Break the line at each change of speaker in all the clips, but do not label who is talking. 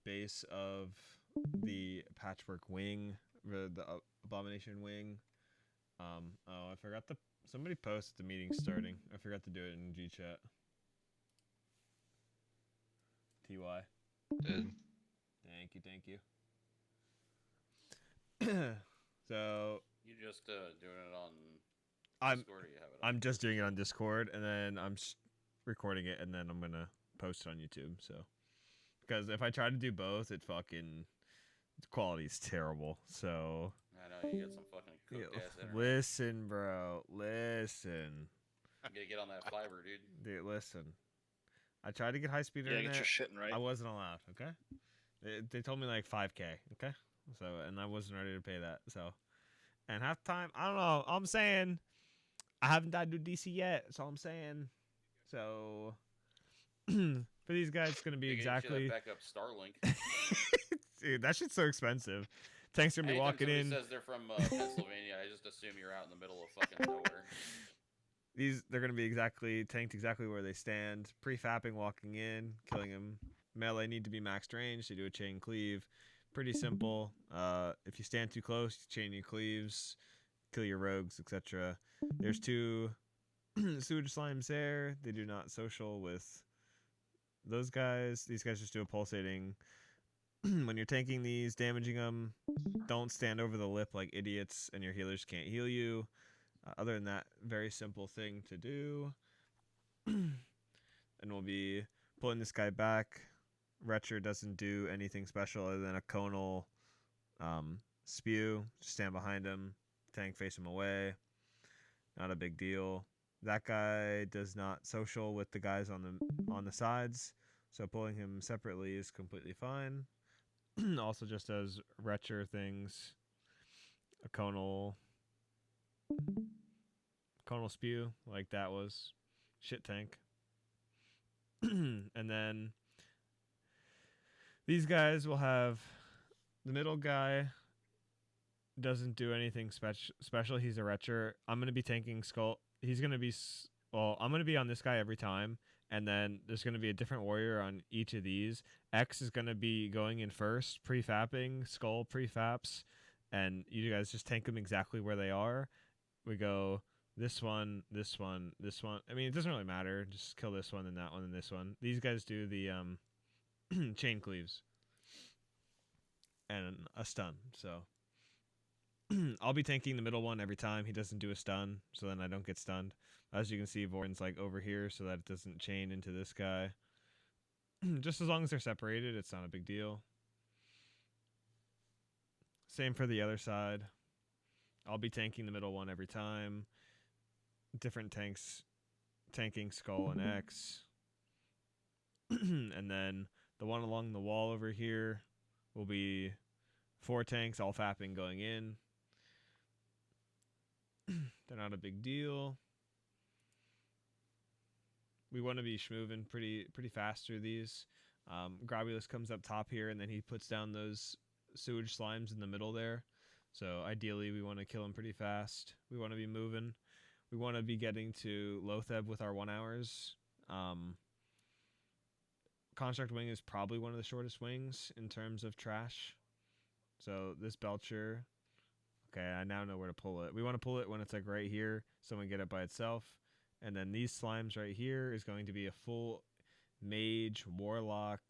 base of the patchwork wing, the abomination wing. I forgot the somebody posted the meeting starting. I forgot to do it in G chat. TY.
Did.
Thank you. So
You just doing it on
I'm
Discord, or you have it on?
I'm just doing it on Discord, and then I'm recording it, and then I'm gonna post it on YouTube. So, because if I try to do both, it fucking the quality's terrible. So
I know you got some fucking cooked ass internet.
listen, bro, listen.
You gotta get on that fiber, dude.
Dude, listen. I tried to get high speed internet.
Get your shit right.
I wasn't allowed. Okay, they told me like 5K. Okay, so and I wasn't ready to pay that. So, and half the time, I don't know. I'm saying I haven't died to DC yet. That's all I'm saying. So for these guys, it's gonna be exactly.
Backup Starlink.
Dude, that shit's so expensive. Tanks are gonna be walking in.
Says they're from Pennsylvania. I just assume you're out in the middle of fucking nowhere.
They're gonna be tanked exactly where they stand. Pre-fapping, walking in, killing him. Melee need to be maxed range. They do a chain cleave. Pretty simple. If you stand too close, you chain your cleaves, kill your rogues, etc. There's 2 sewage slimes there. They do not social with those guys. These guys just do a pulsating. When you're tanking these, damaging them, don't stand over the lip like idiots, and your healers can't heal you. Other than that, very simple thing to do. And we'll be pulling this guy back. Retcher doesn't do anything special other than a conal spew. Just stand behind him. Tank face him away. Not a big deal. That guy does not social with the guys on the sides, so pulling him separately is completely fine. Also just does retcher things. A conal spew, like that was shit tank. And then these guys will have the middle guy doesn't do anything special. He's a retcher. I'm going to be tanking skull. He's going to be I'm going to be on this guy every time, and then there's going to be a different warrior on each of these. X is going to be going in first, pre-fapping, skull pre-faps, and you guys just tank them exactly where they are. We go this one, this one, this one. I mean, it doesn't really matter. Just kill this one and that one and this one. These guys do the chain cleaves and a stun. So I'll be tanking the middle one every time. He doesn't do a stun, so then I don't get stunned. As you can see, Vorin's like over here so that it doesn't chain into this guy. Just as long as they're separated, it's not a big deal. Same for the other side. I'll be tanking the middle one every time. Different tanks tanking skull and X. And then the one along the wall over here will be 4 tanks all fapping going in. They're not a big deal. We want to be schmoving pretty fast through these. Grobulus comes up top here, and then he puts down those sewage slimes in the middle there. So ideally, we want to kill him pretty fast. We want to be moving. We want to be getting to Lotheb with our 1 hours. Construct Wing is probably one of the shortest wings in terms of trash. So this Belcher, okay, I now know where to pull it. We want to pull it when it's like right here, so we get it by itself. And then these slimes right here is going to be a full mage, warlock,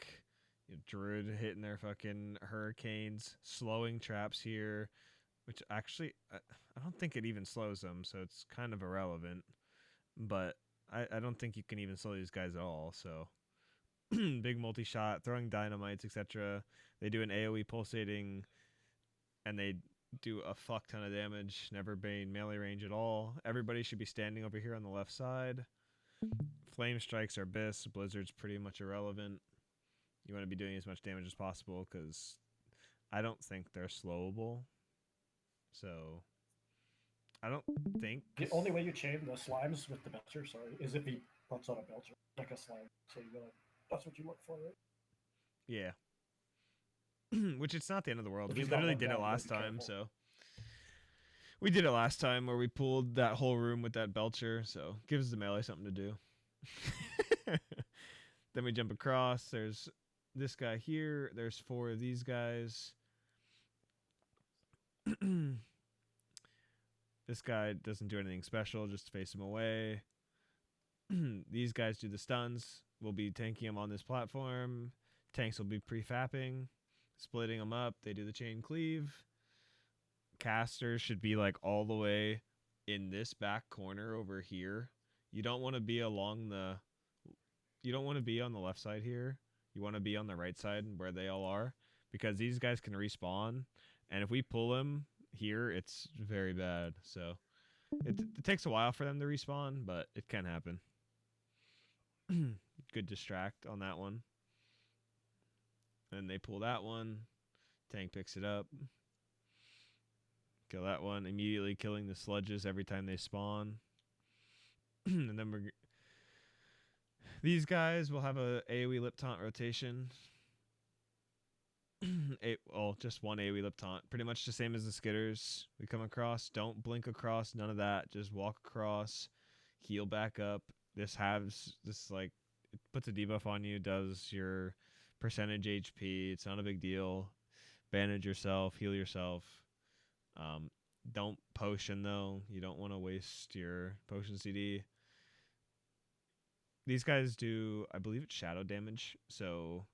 druid hitting their fucking hurricanes, slowing traps here, which actually, I don't think it even slows them, so it's kind of irrelevant. But I don't think you can even slow these guys at all, so. Big multi-shot, throwing dynamites, etc. They do an AoE pulsating, and they do a fuck ton of damage, never being melee range at all. Everybody should be standing over here on the left side. Flame strikes are bis. Blizzard's pretty much irrelevant. You want to be doing as much damage as possible, because I don't think they're slowable. So, I don't think...
The only way you chain the slimes with the Belcher, is if he puts on a Belcher, like a slime. So you go like, that's what you look for, right?
Yeah. Which it's not the end of the world.
If
We
he's got
literally
one
did it
down,
last
be
time,
careful.
so... We did it last time where we pulled that whole room with that Belcher, so gives the melee something to do. Then we jump across. There's this guy here. There's 4 of these guys. This guy doesn't do anything special, just face him away. These guys do the stuns. We'll be tanking them on this platform. Tanks will be prefapping, splitting them up. They do the chain cleave. Casters should be like all the way in this back corner over here. You don't want to be along the... You don't want to be on the left side here. You want to be on the right side where they all are, because these guys can respawn, and if we pull them here, it's very bad. So it takes a while for them to respawn, but it can happen. Good distract on that one. And they pull that one. Tank picks it up. Kill that one. Immediately killing the sludges every time they spawn. And then these guys will have a AoE lip taunt rotation. Well, just one AoE lip taunt. Pretty much the same as the skitters. We come across. Don't blink across. None of that. Just walk across. Heal back up. This like, it puts a debuff on you. Does your percentage HP. It's not a big deal. Bandage yourself. Heal yourself. Don't potion though. You don't want to waste your potion CD. These guys do, I believe it's shadow damage. So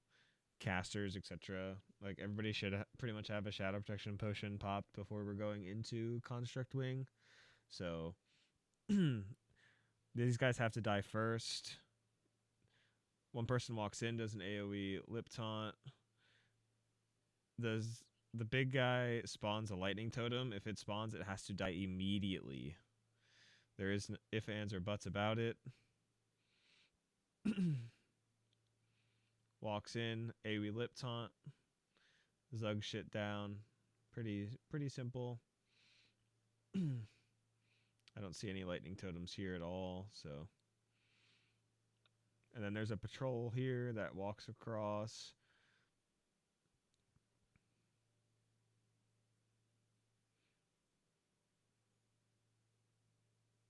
casters, etc. Like everybody should pretty much have a shadow protection potion popped before we're going into Construct Wing. So these guys have to die first. One person walks in, does an AoE lip taunt. The big guy spawns a lightning totem. If it spawns, it has to die immediately. There is no ifs, ands, or buts about it. Walks in, AoE lip taunt. Zug shit down. Pretty simple. I don't see any lightning totems here at all, so. And then there's a patrol here that walks across.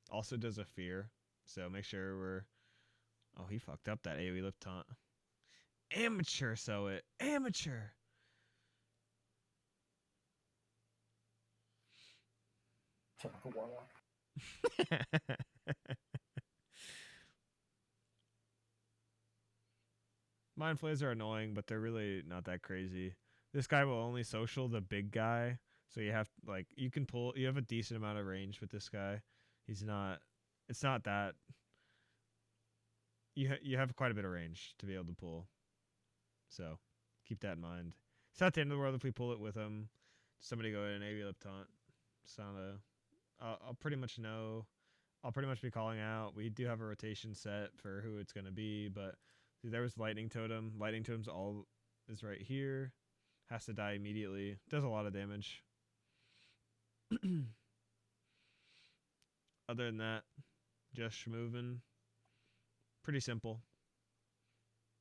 Also does a fear, so make sure we're... Oh, he fucked up that AoE lip taunt. Amateur, so it. Amateur!
Typical warlock.
Mind flays are annoying, but they're really not that crazy. This guy will only social the big guy, so you have, like, you have a decent amount of range with this guy. It's not that... You have quite a bit of range to be able to pull. So, keep that in mind. It's not the end of the world if we pull it with him. Somebody go in and AoE lip taunt. It's not I'll pretty much know. I'll pretty much be calling out. We do have a rotation set for who it's going to be, but there was Lightning Totem. Lightning Totem's all is right here. Has to die immediately. Does a lot of damage. Other than that, just moving. Pretty simple.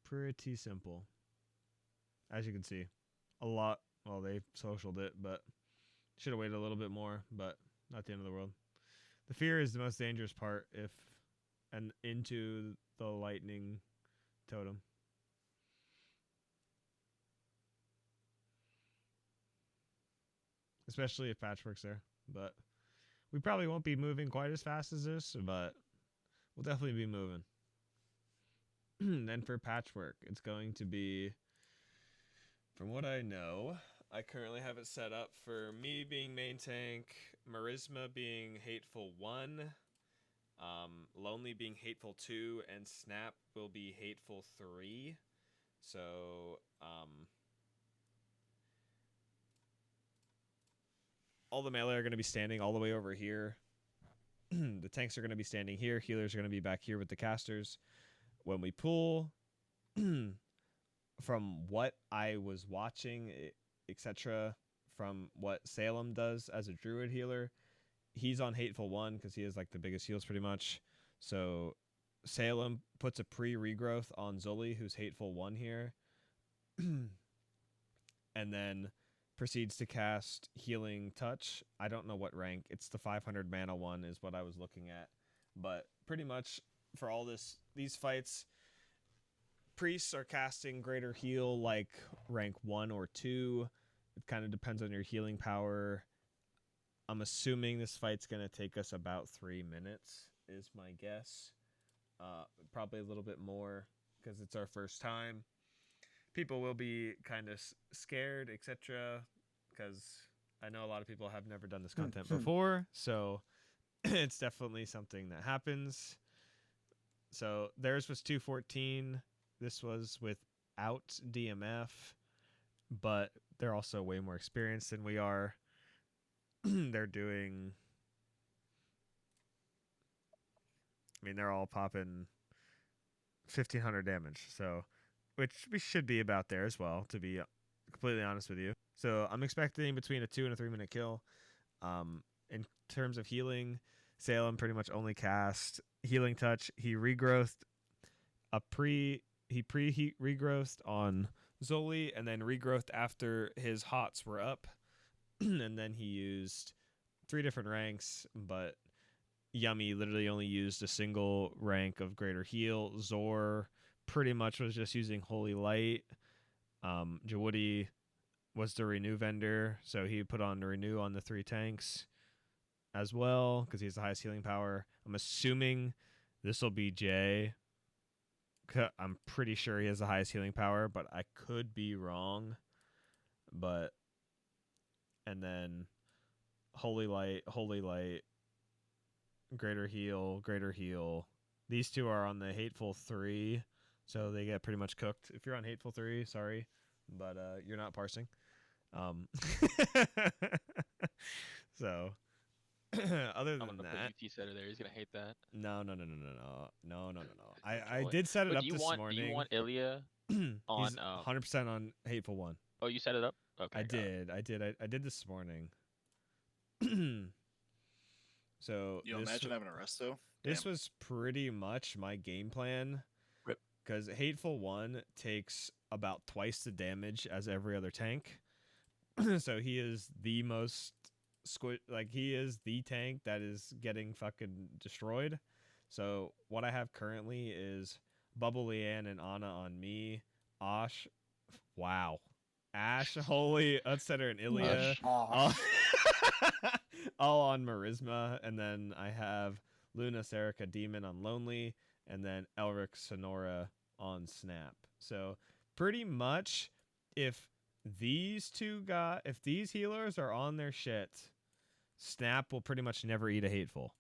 Pretty simple. As you can see. A lot. Well, they socialed it, but should have waited a little bit more, but not the end of the world. The fear is the most dangerous part and into the lightning totem. Especially if Patchwork's there. But we probably won't be moving quite as fast as this, but we'll definitely be moving. Then for Patchwork, it's going to be, from what I know, I currently have it set up for me being main tank, Marisma being Hateful 1, Lonely being Hateful 2, and Snap will be Hateful 3. So, all the melee are going to be standing all the way over here. The tanks are going to be standing here. Healers are going to be back here with the casters. When we pull, from what I was watching, etc., from what Salem does as a druid healer, he's on Hateful 1 because he has like the biggest heals pretty much. So Salem puts a pre-regrowth on Zully, who's Hateful 1 here, and then proceeds to cast Healing Touch. I don't know what rank. It's the 500 mana one is what I was looking at. But pretty much for all these fights, priests are casting greater heal like rank 1 or 2. It kind of depends on your healing power. I'm assuming this fight's going to take us about 3 minutes, is my guess. Probably a little bit more because it's our first time. People will be kind of scared, etc. Because I know a lot of people have never done this content before. So it's definitely something that happens. So theirs was 214. This was without DMF, but they're also way more experienced than we are. They're doing, I mean, they're all popping 1500 damage. So, which we should be about there as well, to be completely honest with you. So I'm expecting between a 2 and a 3 minute kill. In terms of healing, Salem pretty much only cast Healing Touch. He regrowthed he regrowthed on Zoli, and then regrowthed after his hots were up. And then he used 3 different ranks, but Yummy literally only used a single rank of greater heal. Zor pretty much was just using Holy Light. Jawudi was the renew vendor, so he put on the renew on the 3 tanks as well because he has the highest healing power. I'm assuming this will be Jay. I'm pretty sure he has the highest healing power, but I could be wrong. And then Holy Light, greater heal. These 2 are on the Hateful 3, so they get pretty much cooked. If you're on Hateful 3, sorry, but you're not parsing. So other than that,
UT setter there. He's gonna hate that.
No. I did set it up this morning.
Do you want Ilya on?
He's 100% on Hateful 1.
Oh, you set it up? Okay.
I did this morning. So
You imagine having a resto?
This was pretty much my game plan.
Rip.
Because Hateful 1 takes about twice the damage as every other tank. So he is the most he is the tank that is getting fucking destroyed. So what I have currently is Bubble Leanne and Anna on me. Ash, wow. Ash, Holy, Utsetter, and Ilya. All on Merisma. And then I have Luna, Serica, Demon on Lonely. And then Elric, Sonora on Snap. So pretty much if these healers are on their shit, Snap will pretty much never eat a Hateful.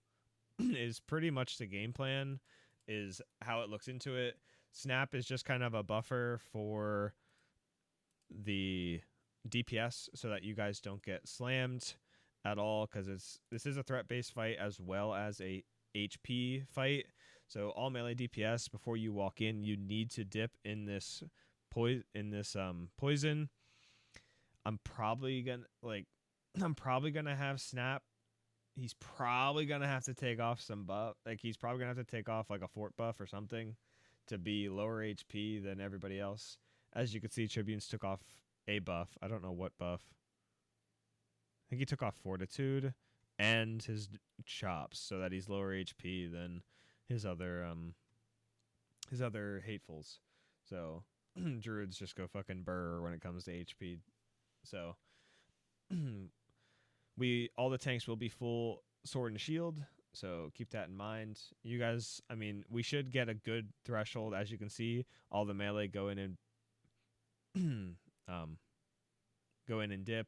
Is pretty much the game plan, is how it looks into it. Snap is just kind of a buffer for the DPS so that you guys don't get slammed at all, because this is a threat-based fight as well as a HP fight. So all melee DPS, before you walk in, you need to dip in this poison. I'm probably gonna have Snap. He's probably gonna have to take off some buff. Like he's probably gonna have to take off like a fort buff or something to be lower HP than everybody else. As you can see, Tribunes took off a buff. I don't know what buff. I think he took off Fortitude and his chops so that he's lower HP than his other hatefuls. So druids just go fucking burr when it comes to HP. So all the tanks will be full sword and shield, so keep that in mind. You guys, I mean, we should get a good threshold. As you can see, all the melee go in and dip.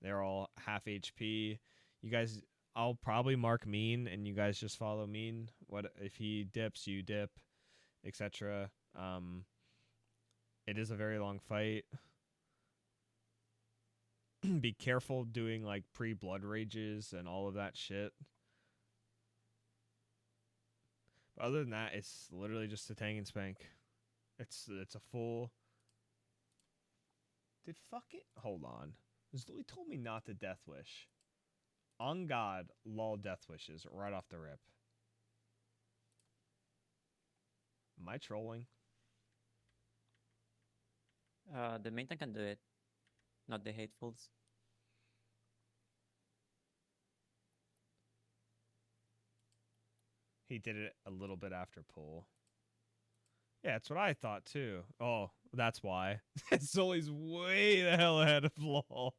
They're all half HP. You guys, I'll probably mark mean, and you guys just follow mean. What if he dips, you dip, etc. It is a very long fight. Be careful doing like pre-blood rages and all of that shit. But other than that, it's literally just a tang and spank. It's a full. Hold on. He told me not to death wish. On God, lol death wishes right off the rip. Am I trolling?
The main tank can do it, not the hatefuls.
He did it a little bit after pull. Yeah, that's what I thought too. Oh, that's why. Sully's way the hell ahead of LOL.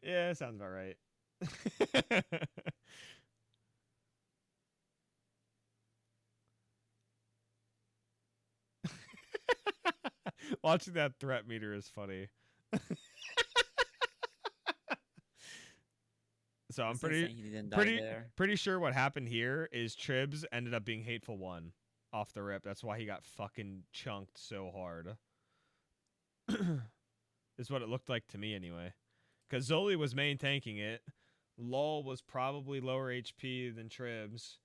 Yeah, sounds about right. Watching that threat meter is funny. So I'm
It's insane he didn't die there.
pretty sure what happened here is Tribs ended up being Hateful 1 off the rip. That's why he got fucking chunked so hard. Is what it looked like to me anyway. Because Zoli was main tanking it. Lol was probably lower HP than Tribs.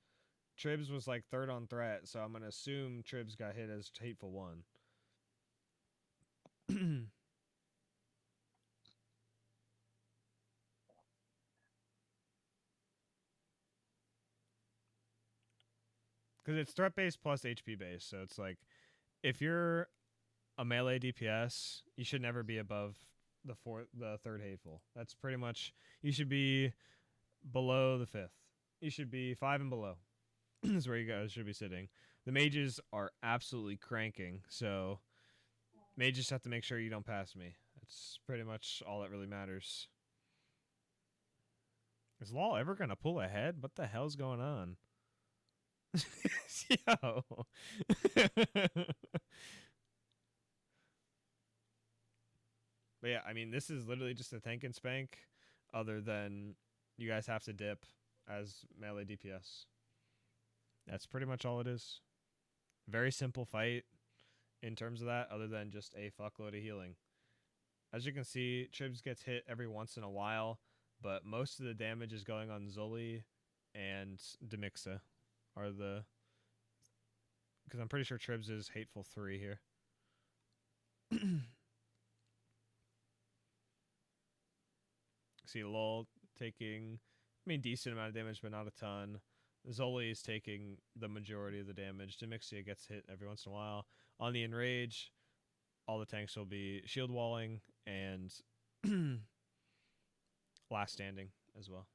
Tribs was like third on threat, so I'm going to assume Tribs got hit as Hateful 1. Because it's threat based plus HP based, so it's like if you're a melee DPS, you should never be above the third hateful. That's pretty much you should be below the fifth. You should be 5 and below. Is where you guys should be sitting. The mages are absolutely cranking, so mages have to make sure you don't pass me. That's pretty much all that really matters. Is Law ever gonna pull ahead? What the hell's going on? Yo. But yeah, I mean, this is literally just a tank and spank, other than you guys have to dip as melee DPS. That's pretty much all it is. Very simple fight in terms of that, other than just a fuckload of healing. As you can see, Tribs gets hit every once in a while, but most of the damage is going on Zully and Demixa are the... Because I'm pretty sure Tribs is Hateful 3 here. See Lol taking, I mean, decent amount of damage, but not a ton. Zoli is taking the majority of the damage. Demixia gets hit every once in a while. On the Enrage, all the tanks will be shield walling and last standing as well.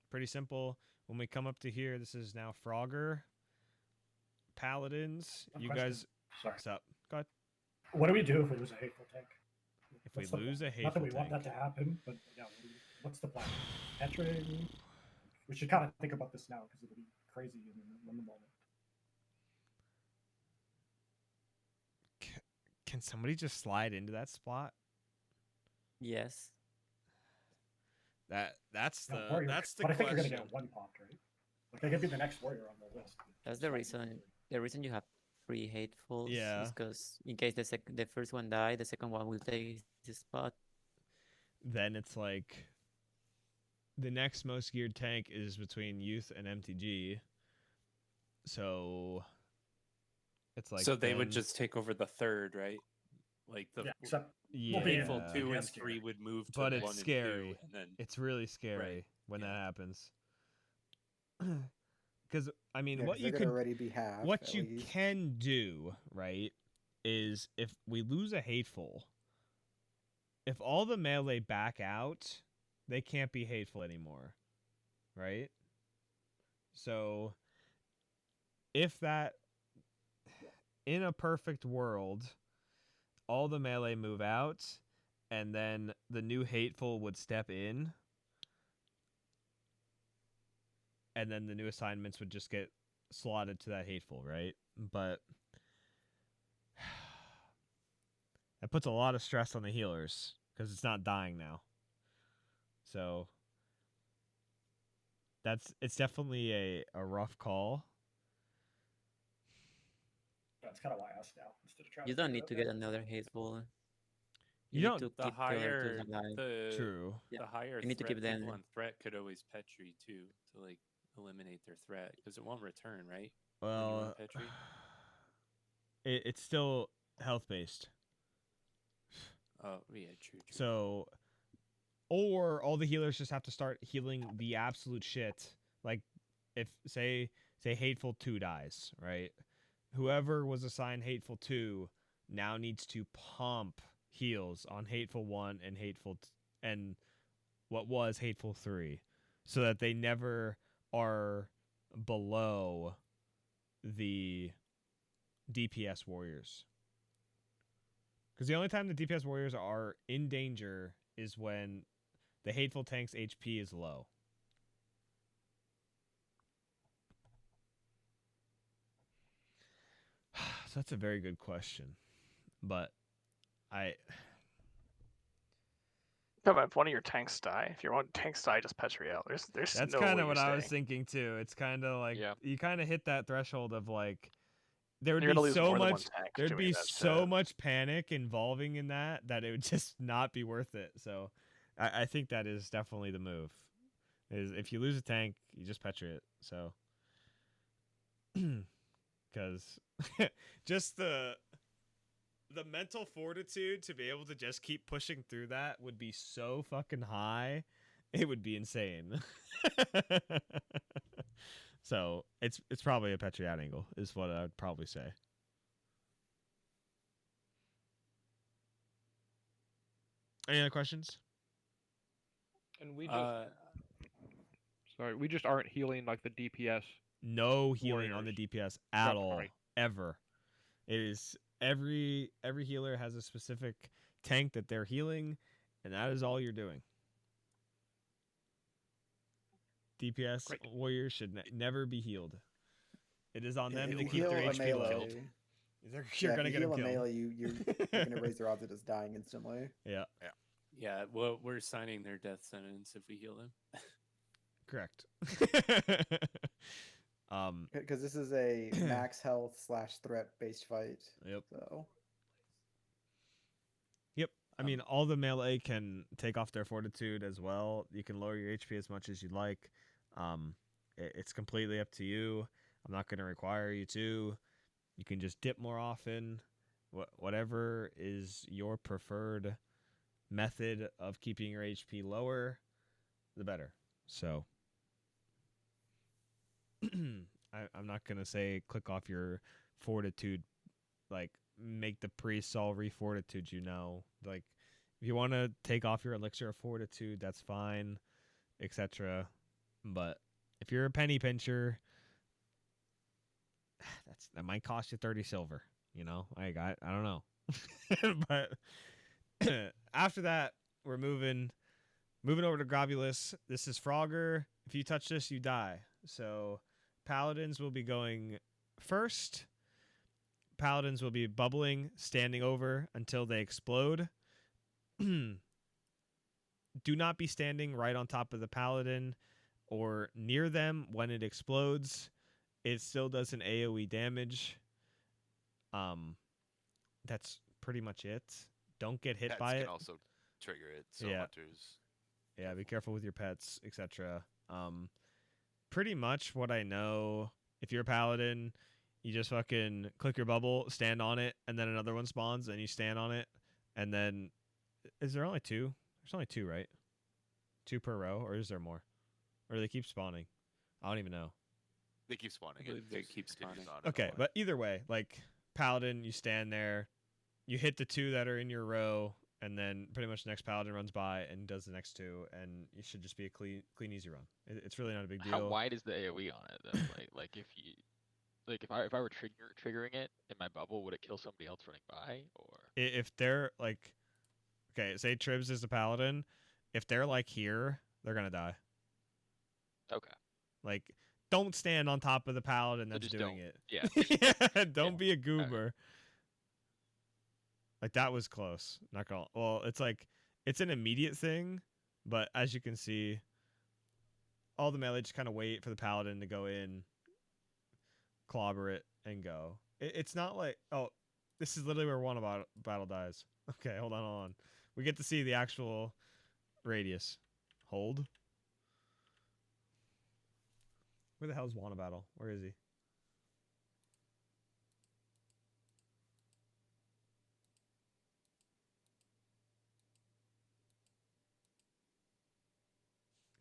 Pretty simple. When we come up to here, this is now Frogger. Paladins.
One
You
question.
guys,
Sorry.
what's up? Go ahead.
What do we do if we lose a hateful tank?
If we
What's the
lose
plan?
a hateful
Not that we
tank.
want that to happen, but yeah, what's the plan? Petring? We should kind of think about this now because it'll be crazy in the moment.
Can somebody just slide into that spot?
Yes.
That's the
Warrior,
that's the
but I think you're
question.
gonna get one popped, right? Like, they could be the next warrior on the list.
That's the reason. The reason you have 3 hatefuls
Yeah.
is because in case the first one die, the second one will take his spot.
Then it's like the next most geared tank is between Youth and MTG. So it's like
so they would
then-
just take over the third, right? Like the
Yeah, except
yeah,
we'll be in
hateful 2 and
DPS gear.
3 would move to
But
1
it's
and 2,
scary.
and then
it's really scary when
yeah.
that happens. Because I mean,
Yeah,
what
'cause
you
they're
could
gonna already be half.
what
at
you
least.
can do, right, is if we lose a hateful, if all the melee back out, they can't be hateful anymore, right? So if that, in a perfect world, all the melee move out, and then the new hateful would step in, and then the new assignments would just get slotted to that hateful, right? But that puts a lot of stress on the healers because it's not dying now. So it's definitely a rough call.
that's kind of why I asked now instead of trying.
You don't need to get another hateful.
You
need
don't-
to
the
keep the other
higher
two alive.
True.
Yeah,
the higher
you need to
threat
keep them-
people on threat could always petri too to like eliminate their threat because it won't return, right? When you
Well,
run Petri?
it's still health based.
Oh yeah, true.
So, or all the healers just have to start healing the absolute shit. Like, if say Hateful 2 dies, right? Whoever was assigned Hateful 2 now needs to pump heals on Hateful 1 and and what was Hateful 3, so that they never are below the DPS warriors. Because the only time the DPS warriors are in danger is when the hateful tank's HP is low. So that's a very good question. But I
No, but if one of your tanks die, if your one tanks die, just Petri out. There's
that's
no
kind
way
of what
you're
I was
staying.
thinking too. It's kind of like
Yeah.
you kind of hit that threshold of like there would
You're gonna
be
lose
so
more than one
much
tank
there'd
doing
be
that
so
shit.
much panic involving in that it would just not be worth it. So I think that is definitely the move. Is if you lose a tank, you just Petri it. So because just the mental fortitude to be able to just keep pushing through that would be so fucking high. It would be insane. So it's probably a Petri out angle is what I'd probably say. Any other questions?
And we just
Uh,
we just aren't healing like the DPS.
No healing on the
Warriors.
DPS at
That's
all,
fine.
ever. It is every healer has a specific tank that they're healing, and that is all you're doing. DPS
Great.
warriors should never be healed. It is on
Yeah,
them
if
to
you
keep their
heal a
HP low.
melee,
You're
yeah,
gonna
if you
get them
heal a
killed.
melee, you're gonna raise their odds of just dying instantly.
Yeah,
yeah, well, we're signing their death sentence if we heal them.
correct.
Because this is a max health / threat based fight.
Yep.
So
Yep. I mean, all the melee can take off their fortitude as well. You can lower your HP as much as you like. It's completely up to you. I'm not going to require you to. You can just dip more often. Whatever is your preferred method of keeping your HP lower, the better. So I'm not going to say click off your fortitude, like make the priests all refortitude, like if you want to take off your elixir of fortitude, that's fine, etc. But if you're a penny pincher, that might cost you 30 silver, like I don't know. But after that, we're moving over to Globulus. This is Frogger. If you touch this, you die. So paladins will be going first. Paladins will be bubbling, standing over until they explode. Do not be standing right on top of the paladin or near them when it explodes. It still does an AoE damage. That's pretty much it. Don't get hit
Pets
by
can
it.
also trigger it, so
Yeah.
hunters.
Yeah, be careful with your pets, etc. Pretty much what I know, if you're a paladin, you just fucking click your bubble, stand on it, and then another one spawns, and you stand on it, and then is there only two? There's only two, right? 2 per row, or is there more? Or do they keep spawning? I don't even know.
They keep spawning.
I believe they
just
keep
continues
spawning.
on and
Okay,
on.
but either way, like paladin, you stand there, you hit the 2 that are in your row, and then pretty much the next paladin runs by and does the next 2, and it should just be a clean, easy run. It's really not a big deal.
How wide is the AoE on it then? like if you, like if I were triggering it in my bubble, would it kill somebody else running by or?
If they're like, okay, say Tribs is the paladin, if they're like here, they're gonna die.
Okay.
Like, don't stand on top of the paladin
So
that's
just
doing
don't-
it.
yeah.
Yeah, don't
Yeah.
be a goober. Like that was close. Not gonna. Well, it's like it's an immediate thing, but as you can see, all the melee just kind of wait for the paladin to go in, clobber it, and go. It's not like this is literally where one about battle dies. Okay, hold on. We get to see the actual radius. Hold. Where the hell is Wanna Battle? Where is he? Is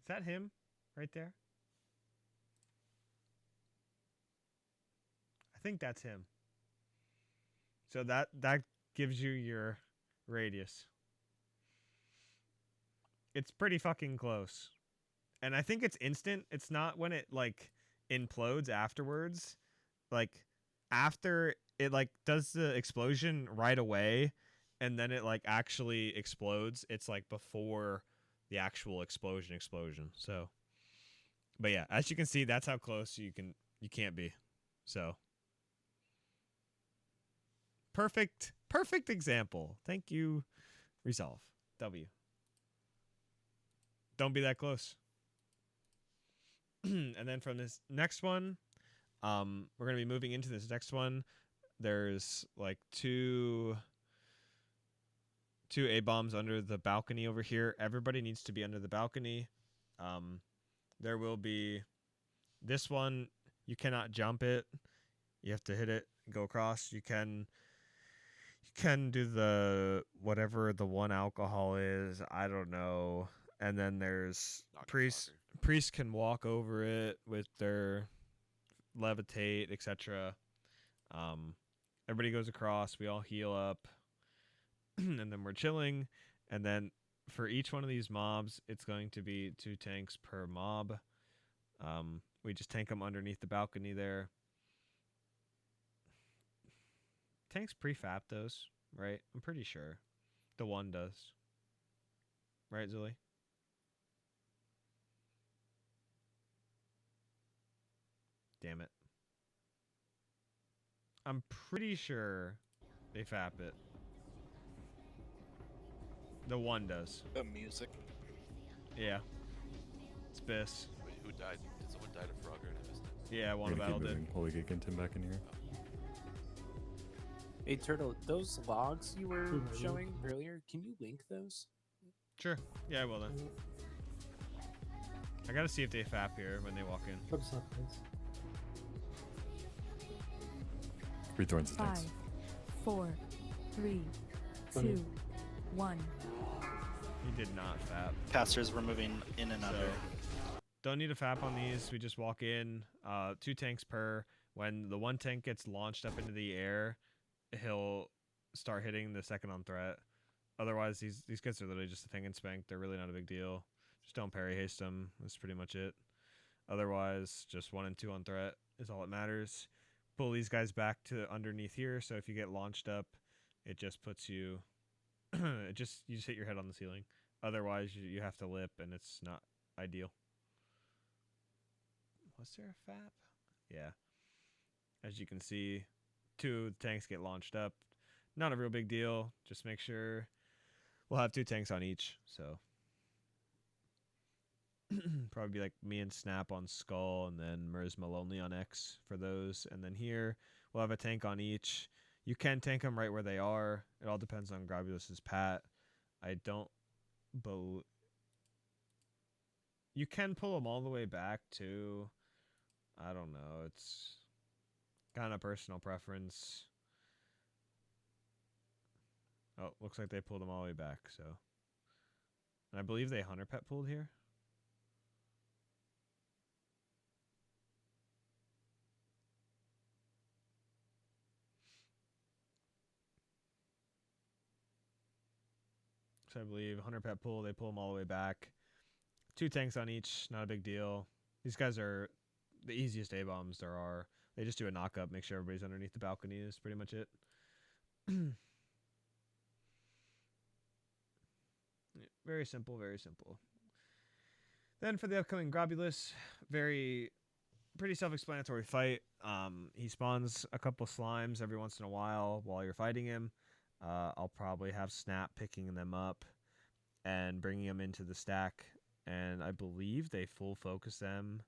that him right there? I think that's him. So that gives you your radius. It's pretty fucking close. And I think it's instant. It's not when it like implodes afterwards, like after it like does the explosion right away, and then it like actually explodes. It's like before the actual explosion. So, but yeah, as you can see, that's how close you can't be. So, perfect example. Thank you, Resolve. W. Don't be that close. And then from this next one, we're gonna be moving into this next one. There's like two A bombs under the balcony over here. Everybody needs to be under the balcony. There will be this one. You cannot jump it. You have to hit it, go across. You can do the whatever the one alcohol is. I don't know. And then there's priests. Priests can walk over it with their levitate, etc. Everybody goes across. We all heal up, and then we're chilling. And then for each one of these mobs, it's going to be 2 tanks per mob. We just tank them underneath the balcony there. Tanks prefab those, right? I'm pretty sure. The one does. Right, Zilly? Damn it. I'm pretty sure they fap it. The one does.
The music.
Yeah. It's Biss.
Wait, who died? Did someone die to Frog or I missed it?
Yeah, one battle did.
While we get Ginton back in here.
Hey, Turtle, those logs you were showing earlier, can you link those?
Sure. Yeah, I will then. I gotta see if they fap here when they walk in.
What's up, guys?
3 thorns and
5,
tanks.
4, 3, 2, 1.
He did not fap.
Casters were moving in and under.
Don't need a fap on these. We just walk in. 2 tanks per. When the one tank gets launched up into the air, he'll start hitting the second on threat. Otherwise, these guys are literally just a thing and spank. They're really not a big deal. Just don't parry haste them. That's pretty much it. Otherwise, just 1 and 2 on threat is all that matters. Pull these guys back to underneath here. So if you get launched up, it just puts you. You just hit your head on the ceiling. Otherwise, you have to lip, and it's not ideal. Was there a fap? Yeah. As you can see, 2 tanks get launched up. Not a real big deal. Just make sure we'll have 2 tanks on each. So probably be like me and Snap on Skull, and then Merzma Lonely on X for those. And then here we'll have a tank on each. You can tank them right where they are. It all depends on Grobulus's pat. I don't believe you can pull them all the way back too. I don't know. It's kind of personal preference. Oh, looks like they pulled them all the way back. So, and I believe they Hunter Pet pulled here. So I believe Hunter Pet pull. They pull them all the way back. 2 tanks on each. Not a big deal. These guys are the easiest A bombs there are. They just do a knock up, make sure everybody's underneath the balcony is pretty much it. Very simple, very simple. Then for the upcoming Grobulus, pretty self-explanatory fight. He spawns a couple slimes every once in a while you're fighting him. I'll probably have Snap picking them up and bringing them into the stack. And I believe they full focus them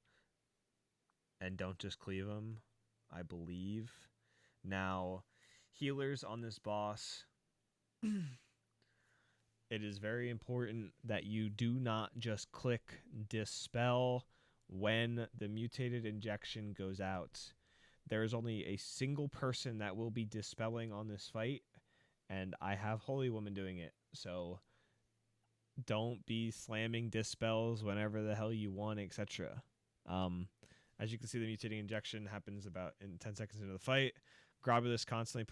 and don't just cleave them. I believe. Now, healers on this boss, it is very important that you do not just click Dispel when the mutated injection goes out. There is only a single person that will be dispelling on this fight, and I have Holy Woman doing it. So don't be slamming dispels whenever the hell you want, etc. As you can see, the mutating injection happens about in 10 seconds into the fight. Grobulus constantly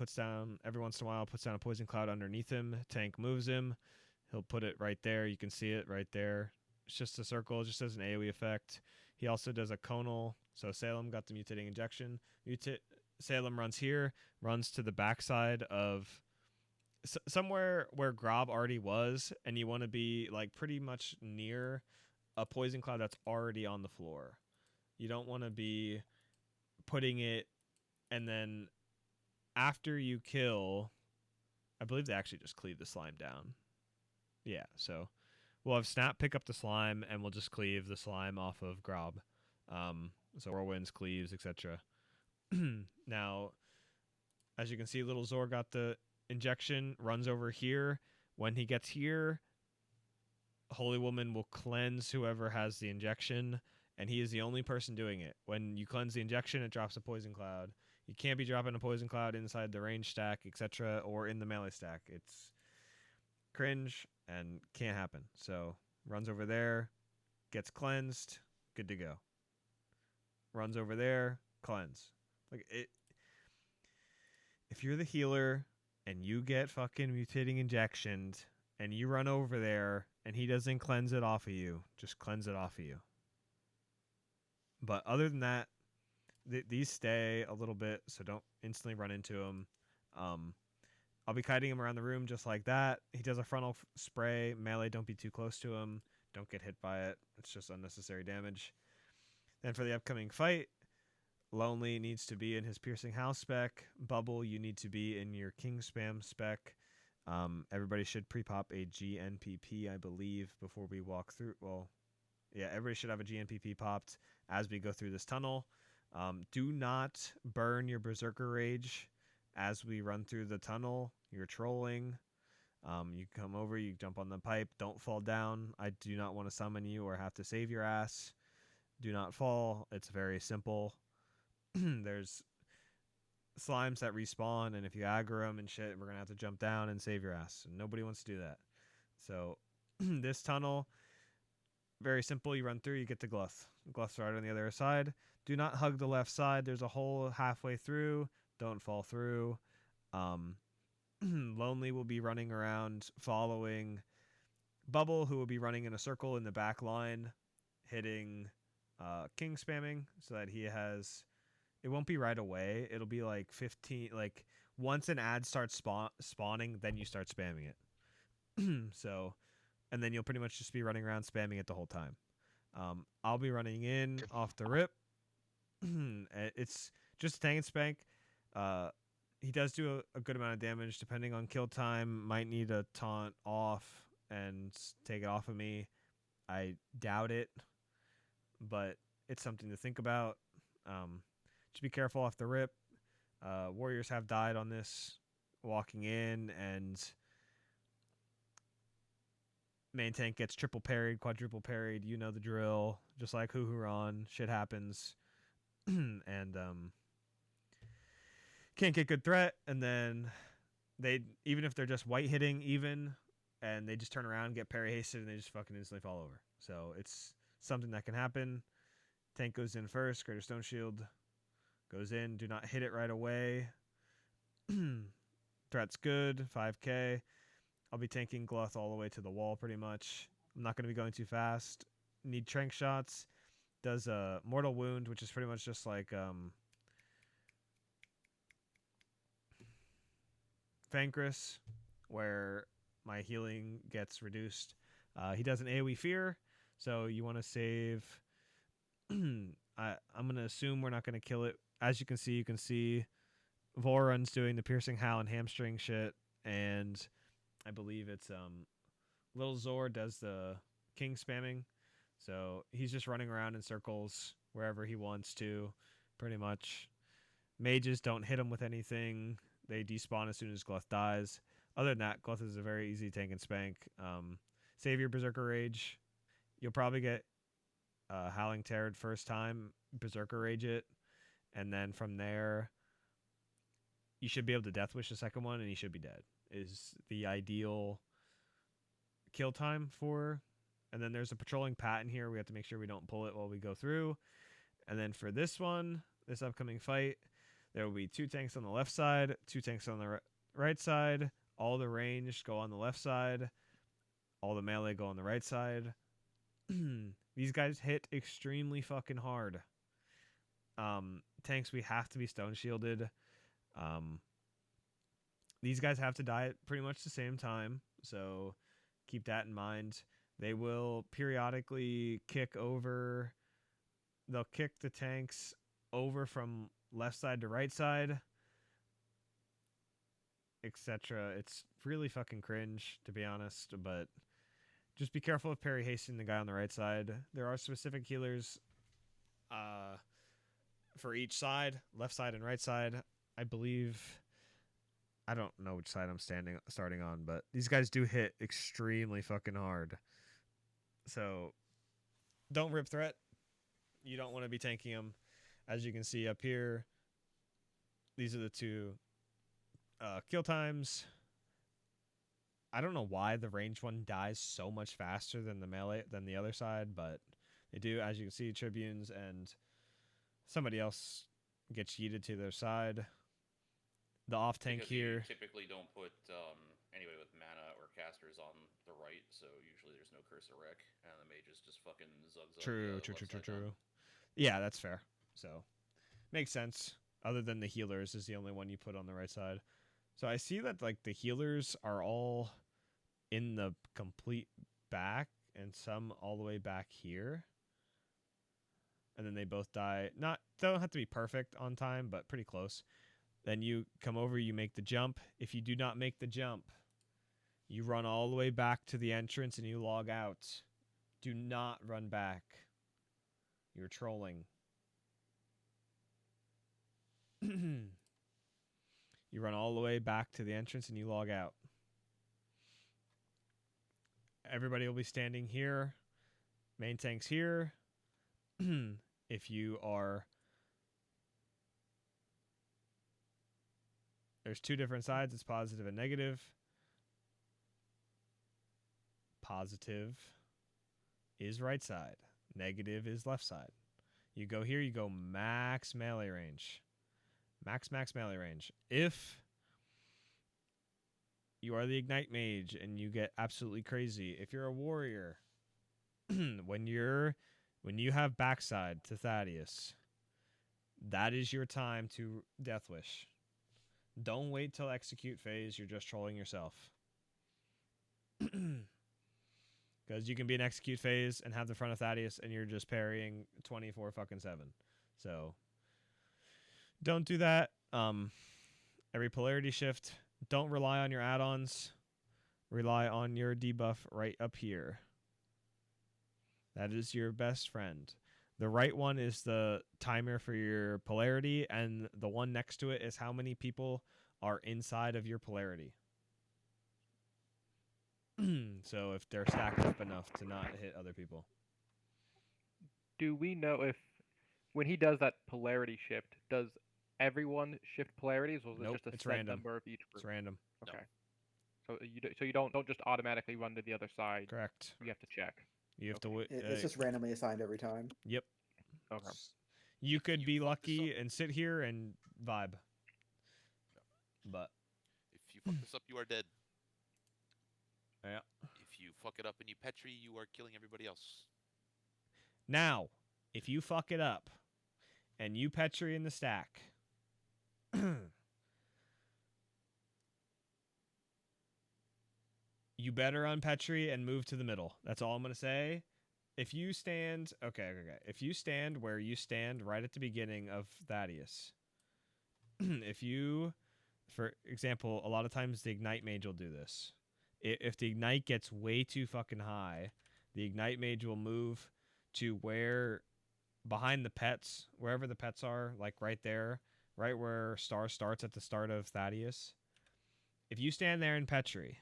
every once in a while, puts down a poison cloud underneath him. Tank moves him. He'll put it right there. You can see it right there. It's just a circle, just as an AoE effect. He also does a conal. So Salem got the mutating injection. Salem runs here, runs to the backside of somewhere where Grob already was, and you want to be like pretty much near a poison cloud that's already on the floor. You don't want to be putting it, and then after you kill, I believe they actually just cleave the slime down. Yeah, so we'll have Snap pick up the slime, and we'll just cleave the slime off of Grob. So Whirlwinds, cleaves, etc. Now, as you can see, little Zor got the injection, runs over here. When he gets here, Holy Woman will cleanse whoever has the injection, and he is the only person doing it. When you cleanse the injection, it drops a poison cloud. You can't be dropping a poison cloud inside the range stack, etc., or in the melee stack. It's cringe and can't happen. So runs over there, gets cleansed, good to go. Runs over there, cleanse. Like it. If you're the healer and you get fucking mutating injectioned and you run over there and he doesn't cleanse it off of you, just cleanse it off of you. But other than that, these stay a little bit, so don't instantly run into them. I'll be kiting him around the room just like that. He does a frontal spray. Melee, don't be too close to him. Don't get hit by it. It's just unnecessary damage. Then for the upcoming fight, Lonely needs to be in his Piercing House spec. Bubble, you need to be in your King Spam spec. Everybody should pre-pop a GNPP, I believe, before we walk through. Well, yeah, everybody should have a GNPP popped as we go through this tunnel. Do not burn your Berserker Rage as we run through the tunnel. You're trolling. You come over, you jump on the pipe. Don't fall down. I do not want to summon you or have to save your ass. Do not fall. It's very simple. There's slimes that respawn, and if you aggro them and shit, we're going to have to jump down and save your ass. And nobody wants to do that. So this tunnel, very simple. You run through, you get to Gluth. Gluth's right on the other side. Do not hug the left side. There's a hole halfway through. Don't fall through. Lonely will be running around following Bubble, who will be running in a circle in the back line, hitting King spamming so that he has... It won't be right away. It'll be like 15... Like, once an ad starts spawning, then you start spamming it. So... And then you'll pretty much just be running around spamming it the whole time. I'll be running in off the rip. It's just a tank and spank. He does do a good amount of damage depending on kill time. Might need a taunt off and take it off of me. I doubt it, but it's something to think about. Just be careful off the rip. Warriors have died on this walking in, and main tank gets triple parried, quadruple parried. You know the drill. Just like Huhuron, shit happens. And can't get good threat, and then they, even if they're just white hitting even, and they just turn around, get parry hasted, and they just fucking instantly fall over. So it's something that can happen. Tank goes in first. Greater Stone Shield goes in. Do not hit it right away. Threat's good. 5k. I'll be tanking Gluth all the way to the wall pretty much. I'm not going to be going too fast. Need trank shots. Does a mortal wound, which is pretty much just like Fankris, where my healing gets reduced. He does an AoE fear, so you want to save. I'm going to assume we're not going to kill it. As you can see Vorun's doing the piercing howl and hamstring shit, and I believe it's Lil Zor does the king spamming. So he's just running around in circles wherever he wants to, pretty much. Mages don't hit him with anything. They despawn as soon as Gluth dies. Other than that, Gluth is a very easy tank and spank. Save your Berserker Rage. You'll probably get Howling Terror first time, Berserker Rage it, and then from there, you should be able to Death Wish the second one, and he should be dead. Is the ideal kill time for. And then there's a patrolling pat in here. We have to make sure we don't pull it while we go through. And then for this one, this upcoming fight, there will be 2 tanks on the left side, 2 tanks on the right side. All the ranged go on the left side. All the melee go on the right side. These guys hit extremely fucking hard. Tanks, we have to be stone shielded. These guys have to die at pretty much the same time, so keep that in mind. They will periodically kick over. They'll kick the tanks over from left side to right side, etc. It's really fucking cringe, to be honest, but just be careful of parry hasting the guy on the right side. There are specific healers for each side, left side and right side. I believe, I don't know which side I'm starting on, but these guys do hit extremely fucking hard. So don't rip threat. You don't want to be tanking them. As you can see up here, these are the two kill times. I don't know why the range one dies so much faster than the melee than the other side, but they do. As you can see, tribunes and somebody else gets yeeted to their side. The off tank
Because you
here.
typically don't put anybody with mana or casters on the right, so usually there's no curse of wreck, and the mages just fucking zug.
True. Yeah, that's fair. So makes sense. Other than the healers is the only one you put on the right side. So I see that like the healers are all in the complete back and some all the way back here. And then they both die. They don't have to be perfect on time, but pretty close. Then you come over, you make the jump. If you do not make the jump, you run all the way back to the entrance and you log out. Do not run back. You're trolling. You run all the way back to the entrance and you log out. Everybody will be standing here. Main tank's here. If you are... There's two different sides. It's positive and negative. Positive is right side. Negative is left side. You go here, you go max melee range. Max melee range. If you are the Ignite Mage and you get absolutely crazy, if you're a warrior, when you have backside to Thaddeus, that is your time to Death Wish. Don't wait till execute phase. You're just trolling yourself. Because you can be in execute phase and have the front of Thaddeus and you're just parrying 24-7. So don't do that. Every polarity shift. Don't rely on your add-ons. Rely on your debuff right up here. That is your best friend. The right one is the timer for your polarity, and the one next to it is how many people are inside of your polarity. So if they're stacked up enough to not hit other people.
Do we know if, when he does that polarity shift, does everyone shift polarities, or is
Nope,
it just a
it's
set
random.
number of each group?
It's random.
Okay. So you don't just automatically run to the other side.
Correct.
You have to check.
You have to wait.
It's just randomly assigned every time.
Yep.
Okay.
You could be lucky and sit here and vibe. But
If you fuck this up, you are dead.
yeah.
If you fuck it up and you Petri, you are killing everybody else.
Now, if you fuck it up and you Petri in the stack, you better unpetri and move to the middle. That's all I'm going to say. If you stand... Okay. If you stand where you stand right at the beginning of Thaddeus, if you... For example, a lot of times the Ignite Mage will do this. If the Ignite gets way too fucking high, the Ignite Mage will move to where... Behind the pets, wherever the pets are, like right there, right where Star starts at the start of Thaddeus. If you stand there in Petri,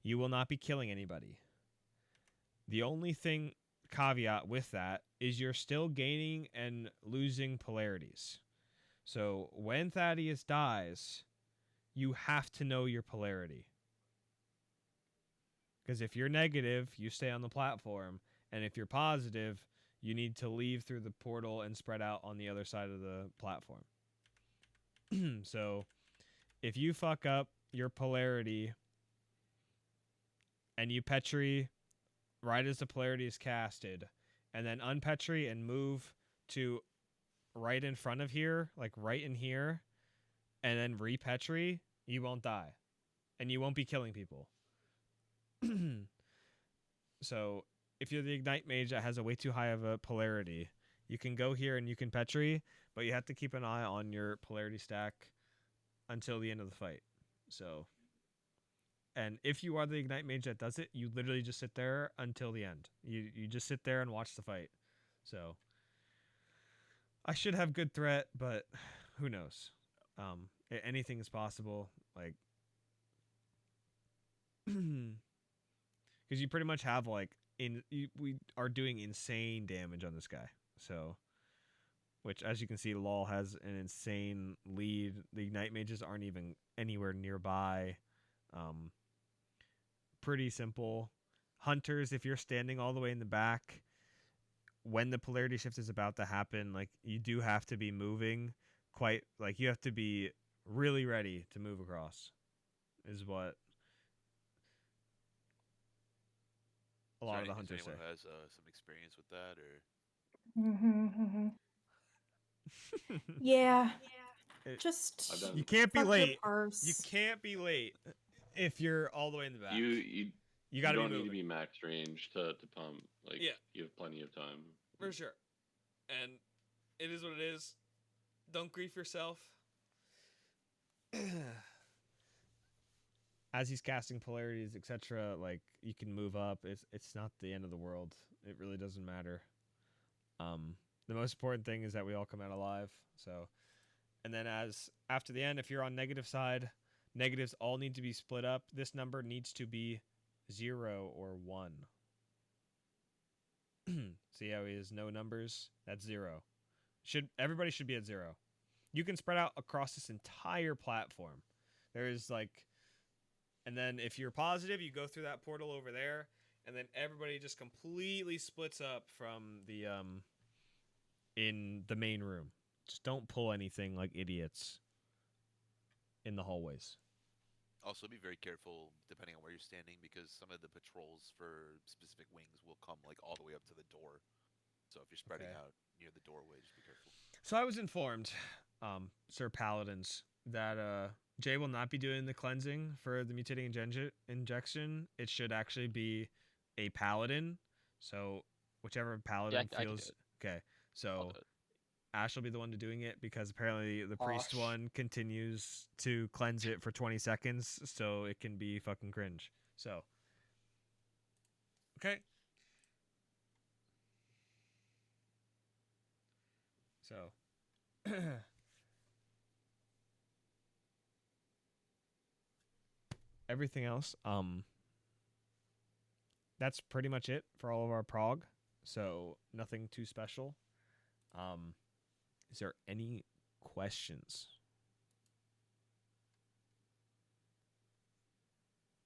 you will not be killing anybody. The only thing caveat with that is you're still gaining and losing polarities. So when Thaddeus dies, you have to know your polarity. Because if you're negative, you stay on the platform. And if you're positive, you need to leave through the portal and spread out on the other side of the platform. So if you fuck up your polarity and you Petri right as the polarity is casted, and then unpetry and move to right in front of here, like right in here, and then repetry, you won't die. And you won't be killing people. So if you're the Ignite Mage that has a way too high of a polarity, you can go here and you can petry, but you have to keep an eye on your polarity stack until the end of the fight. So, and if you are the Ignite Mage that does it, you literally just sit there until the end. You just sit there and watch the fight. So I should have good threat, but who knows? Anything is possible. Like, because you pretty much have like we are doing insane damage on this guy. So, which as you can see, LOL has an insane lead. The Ignite Mages aren't even anywhere nearby. Pretty simple. Hunters, if you're standing all the way in the back, when the polarity shift is about to happen, like you do have to be moving quite, like you have to be really ready to move across, is what a lot of the hunters say.
Anyone who has some experience with that, or
Yeah.
It-
Just
I've done-
You can't be
fuck your
late.
purse.
You can't be late if you're all the way in the back.
You
gotta be
don't need to
moving.
be max range to pump. Like
Yeah.
you have plenty of time.
For sure. And it is what it is. Don't grief yourself. As he's casting polarities, etc., like you can move up. It's not the end of the world. It really doesn't matter. The most important thing is that we all come out alive. So, and then as after the end, if you're on negative side, negatives all need to be split up. This number needs to be 0 or 1. See how he has no numbers? That's 0. Everybody should be at 0. You can spread out across this entire platform. There's like, and then if you're positive, you go through that portal over there, and then everybody just completely splits up from the in the main room. Just don't pull anything like idiots in the hallways.
Also, be very careful depending on where you're standing, because some of the patrols for specific wings will come like all the way up to the door. So if you're spreading
Okay.
out near the doorway, just be careful.
So I was informed, Sir Paladins, that Jay will not be doing the cleansing for the mutating injection. It should actually be a paladin. So whichever paladin
I can do
feels
it.
okay.
I'll
So
do it.
Ash will be the one to doing it, because apparently the priest
Osh.
one continues to cleanse it for 20 seconds, so it can be fucking cringe. So, okay. So, everything else, that's pretty much it for all of our prog. So nothing too special. Is there any questions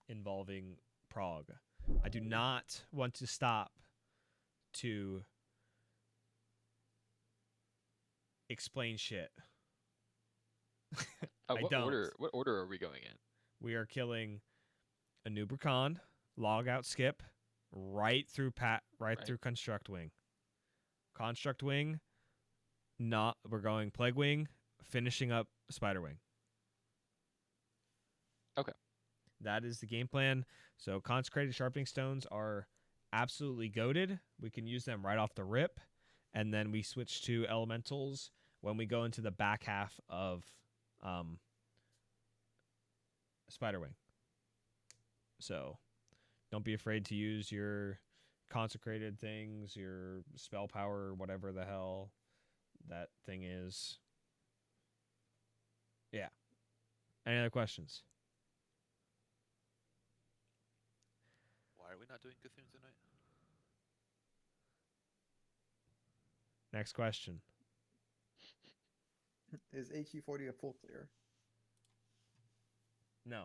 involving prog? I do not want to stop to explain shit. I
What
don't.
order are we going in?
We are killing a Nubricon, log out skip, right through through Construct Wing. Construct Wing, we're going Plague Wing, finishing up Spider Wing.
Okay.
That is the game plan. So consecrated sharpening stones are absolutely goated. We can use them right off the rip, and then we switch to elementals when we go into the back half of Spider Wing. So don't be afraid to use your consecrated things, your spell power, whatever the hell that thing is. Yeah. Any other questions?
Why are we not doing Cthulhu tonight?
Next question.
Is HE40 a full clear?
No.